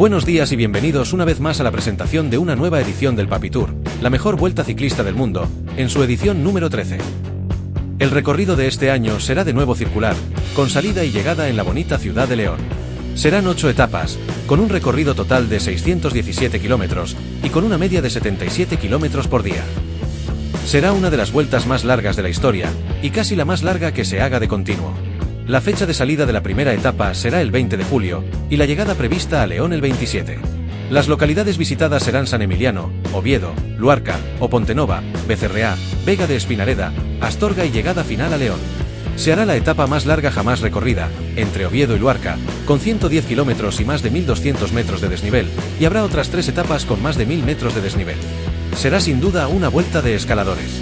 Buenos días y bienvenidos una vez más a la presentación de una nueva edición del PapiTour, la mejor vuelta ciclista del mundo, en su edición número 13. El recorrido de este año será de nuevo circular, con salida y llegada en la bonita ciudad de León. Serán 8 etapas, con un recorrido total de 617 kilómetros, y con una media de 77 kilómetros por día. Será una de las vueltas más largas de la historia, y casi la más larga que se haga de continuo. La fecha de salida de la primera etapa será el 20 de julio, y la llegada prevista a León el 27. Las localidades visitadas serán San Emiliano, Oviedo, Luarca, Opontenova, Becerreá, Vega de Espinareda, Astorga y llegada final a León. Se hará la etapa más larga jamás recorrida, entre Oviedo y Luarca, con 110 kilómetros y más de 1200 metros de desnivel, y habrá otras 3 etapas con más de 1000 metros de desnivel. Será sin duda una vuelta de escaladores.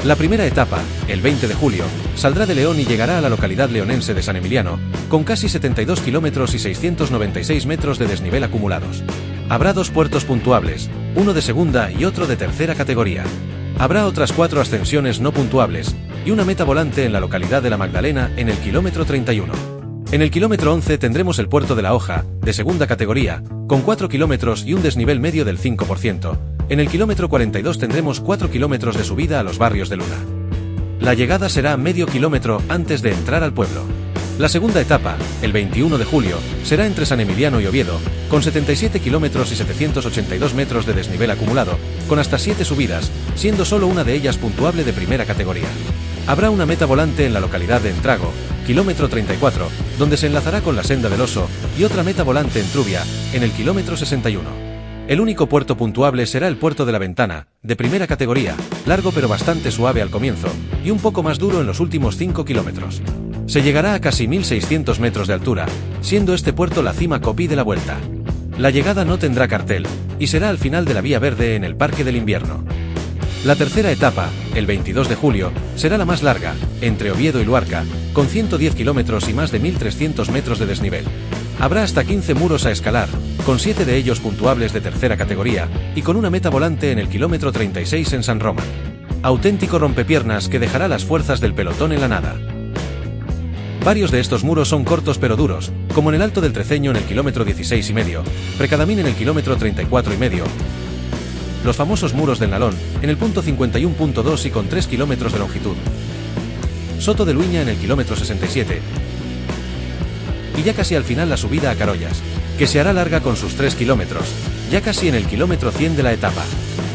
La primera etapa, el 20 de julio, saldrá de León y llegará a la localidad leonense de San Emiliano, con casi 72 kilómetros y 696 metros de desnivel acumulados. Habrá 2 puertos puntuables, uno de segunda y otro de tercera categoría. Habrá otras 4 ascensiones no puntuables, y una meta volante en la localidad de La Magdalena en el kilómetro 31. En el kilómetro 11 tendremos el puerto de La Hoja, de segunda categoría, con 4 kilómetros y un desnivel medio del 5%. En el kilómetro 42 tendremos 4 kilómetros de subida a los barrios de Luna. La llegada será medio kilómetro antes de entrar al pueblo. La segunda etapa, el 21 de julio, será entre San Emiliano y Oviedo, con 77 kilómetros y 782 metros de desnivel acumulado, con hasta 7 subidas, siendo solo una de ellas puntuable de primera categoría. Habrá una meta volante en la localidad de Entrago, kilómetro 34, donde se enlazará con la senda del Oso, y otra meta volante en Trubia, en el kilómetro 61. El único puerto puntuable será el puerto de La Ventana, de primera categoría, largo pero bastante suave al comienzo, y un poco más duro en los últimos 5 kilómetros. Se llegará a casi 1600 metros de altura, siendo este puerto la cima copí de la vuelta. La llegada no tendrá cartel, y será al final de la Vía Verde en el Parque del Invierno. La tercera etapa, el 22 de julio, será la más larga, entre Oviedo y Luarca, con 110 kilómetros y más de 1300 metros de desnivel. Habrá hasta 15 muros a escalar, con 7 de ellos puntuables de tercera categoría, y con una meta volante en el kilómetro 36 en San Román. Auténtico rompepiernas que dejará las fuerzas del pelotón en la nada. Varios de estos muros son cortos pero duros, como en el Alto del Treceño en el kilómetro 16,5, Precadamín en el kilómetro 34,5, los famosos muros del Nalón, en el punto 51.2 y con 3 kilómetros de longitud, Soto de Luña en el kilómetro 67, y ya casi al final la subida a Carollas, que se hará larga con sus 3 kilómetros, ya casi en el kilómetro 100 de la etapa.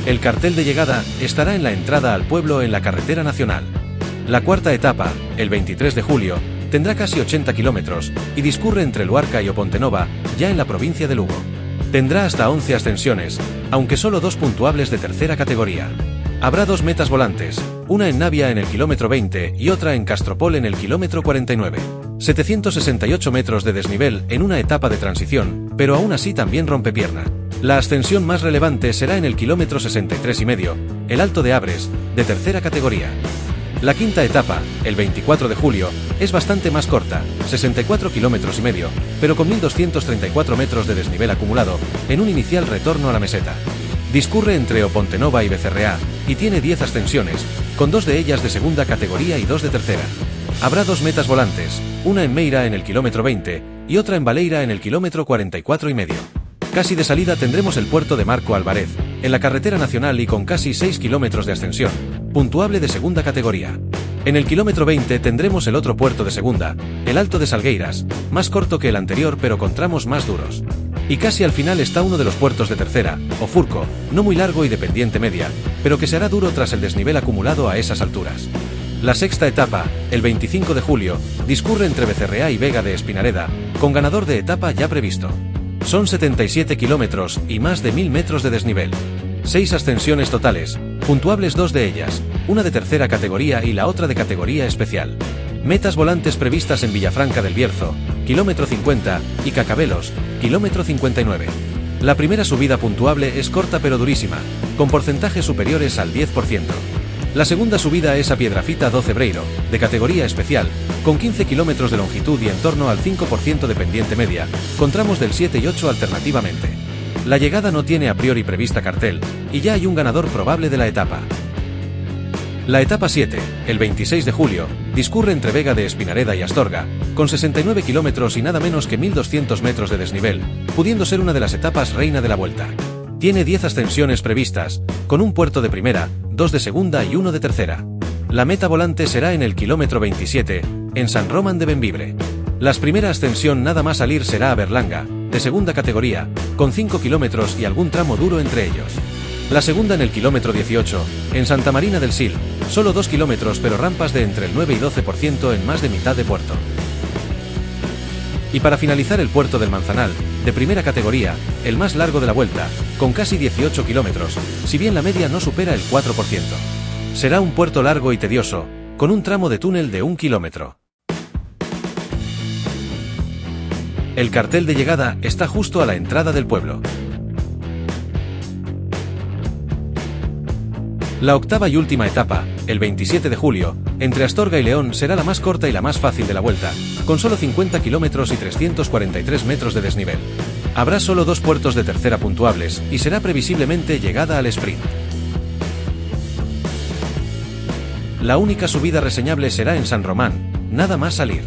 El cartel de llegada estará en la entrada al pueblo en la carretera nacional. La cuarta etapa, el 23 de julio, tendrá casi 80 kilómetros, y discurre entre Luarca y Opontenova, ya en la provincia de Lugo. Tendrá hasta 11 ascensiones, aunque solo 2 puntuables de tercera categoría. Habrá 2 metas volantes, una en Navia en el kilómetro 20 y otra en Castropol en el kilómetro 49. 768 metros de desnivel en una etapa de transición, pero aún así también rompepierna. La ascensión más relevante será en el kilómetro 63,5, el Alto de Abres, de tercera categoría. La quinta etapa, el 24 de julio, es bastante más corta, 64 kilómetros y medio, pero con 1234 metros de desnivel acumulado, en un inicial retorno a la meseta. Discurre entre Opontenova y Becerreá, y tiene 10 ascensiones, con 2 de ellas de segunda categoría y 2 de tercera. Habrá 2 metas volantes, una en Meira en el kilómetro 20, y otra en Baleira en el kilómetro 44,5. Casi de salida tendremos el puerto de Marco Álvarez, en la carretera nacional y con casi 6 kilómetros de ascensión, puntuable de segunda categoría. En el kilómetro 20 tendremos el otro puerto de segunda, el Alto de Salgueiras, más corto que el anterior pero con tramos más duros. Y casi al final está uno de los puertos de tercera, o Furco, no muy largo y de pendiente media, pero que se hará duro tras el desnivel acumulado a esas alturas. La sexta etapa, el 25 de julio, discurre entre Becerreá y Vega de Espinareda, con ganador de etapa ya previsto. Son 77 kilómetros y más de 1000 metros de desnivel. 6 ascensiones totales, puntuables 2 de ellas, una de tercera categoría y la otra de categoría especial. Metas volantes previstas en Villafranca del Bierzo, kilómetro 50, y Cacabelos, kilómetro 59. La primera subida puntuable es corta pero durísima, con porcentajes superiores al 10%. La segunda subida es a Piedrafita do Cebreiro, de categoría especial, con 15 kilómetros de longitud y en torno al 5% de pendiente media, con tramos del 7 y 8 alternativamente. La llegada no tiene a priori prevista cartel, y ya hay un ganador probable de la etapa. La etapa 7, el 26 de julio, discurre entre Vega de Espinareda y Astorga, con 69 kilómetros y nada menos que 1200 metros de desnivel, pudiendo ser una de las etapas reina de la Vuelta. Tiene 10 ascensiones previstas, con un puerto de primera, 2 de segunda y 1 de tercera. La meta volante será en el kilómetro 27, en San Román de Bembibre. La primera ascensión nada más salir será a Berlanga, de segunda categoría, con 5 kilómetros y algún tramo duro entre ellos. La segunda en el kilómetro 18, en Santa Marina del Sil, solo 2 kilómetros pero rampas de entre el 9 y 12% en más de mitad de puerto. Y para finalizar el puerto del Manzanal, de primera categoría, el más largo de la Vuelta, con casi 18 kilómetros, si bien la media no supera el 4%. Será un puerto largo y tedioso, con un tramo de túnel de 1 kilómetro. El cartel de llegada está justo a la entrada del pueblo. La octava y última etapa, el 27 de julio, entre Astorga y León será la más corta y la más fácil de la Vuelta, con solo 50 kilómetros y 343 metros de desnivel. Habrá solo 2 puertos de tercera puntuables y será previsiblemente llegada al sprint. La única subida reseñable será en San Román, nada más salir.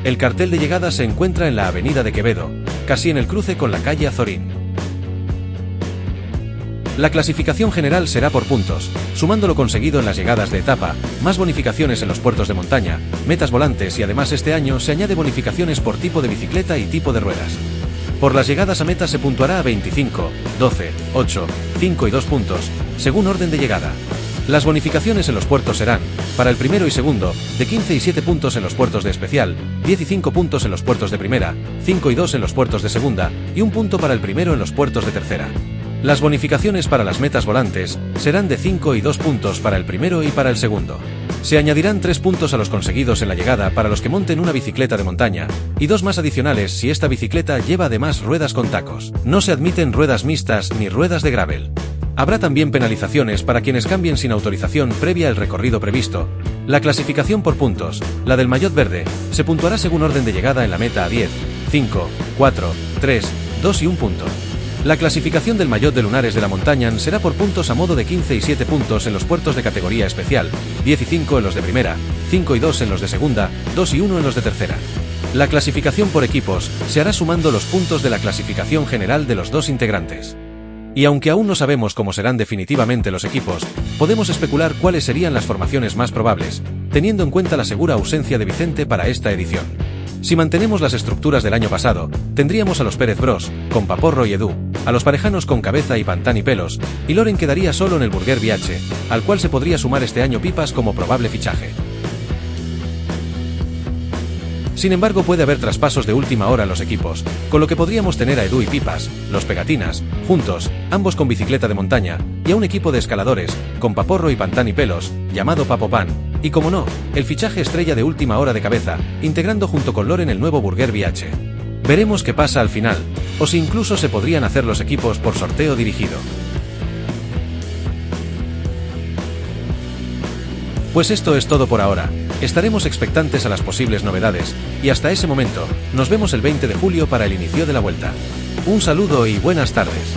El cartel de llegada se encuentra en la avenida de Quevedo, casi en el cruce con la calle Azorín. La clasificación general será por puntos, sumando lo conseguido en las llegadas de etapa, más bonificaciones en los puertos de montaña, metas volantes y además este año se añade bonificaciones por tipo de bicicleta y tipo de ruedas. Por las llegadas a meta se puntuará a 25, 12, 8, 5 y 2 puntos, según orden de llegada. Las bonificaciones en los puertos serán, para el primero y segundo, de 15 y 7 puntos en los puertos de especial, 10 y 5 puntos en los puertos de primera, 5 y 2 en los puertos de segunda, y 1 punto para el primero en los puertos de tercera. Las bonificaciones para las metas volantes serán de 5 y 2 puntos para el primero y para el segundo. Se añadirán 3 puntos a los conseguidos en la llegada para los que monten una bicicleta de montaña, y 2 más adicionales si esta bicicleta lleva además ruedas con tacos. No se admiten ruedas mixtas ni ruedas de gravel. Habrá también penalizaciones para quienes cambien sin autorización previa el recorrido previsto. La clasificación por puntos, la del maillot verde, se puntuará según orden de llegada en la meta a 10, 5, 4, 3, 2 y 1 punto. La clasificación del maillot de lunares de la montaña será por puntos a modo de 15 y 7 puntos en los puertos de categoría especial, 10 y 5 en los de primera, 5 y 2 en los de segunda, 2 y 1 en los de tercera. La clasificación por equipos se hará sumando los puntos de la clasificación general de los 2 integrantes. Y aunque aún no sabemos cómo serán definitivamente los equipos, podemos especular cuáles serían las formaciones más probables, teniendo en cuenta la segura ausencia de Vicente para esta edición. Si mantenemos las estructuras del año pasado, tendríamos a los Pérez Bros, con Paporro y Edu, a los parejanos con Cabeza y Pantán y Pelos, y Loren quedaría solo en el Burguer Viache, al cual se podría sumar este año Pipas como probable fichaje. Sin embargo, puede haber traspasos de última hora en los equipos, con lo que podríamos tener a Edu y Pipas, los Pegatinas, juntos, ambos con bicicleta de montaña, y a un equipo de escaladores, con Paporro y Pantán y Pelos, llamado Papopan, y como no, el fichaje estrella de última hora de Cabeza, integrando junto con Loren el nuevo Burguer Viache. Veremos qué pasa al final, o si incluso se podrían hacer los equipos por sorteo dirigido. Pues esto es todo por ahora. Estaremos expectantes a las posibles novedades, y hasta ese momento, nos vemos el 20 de julio para el inicio de la Vuelta. Un saludo y buenas tardes.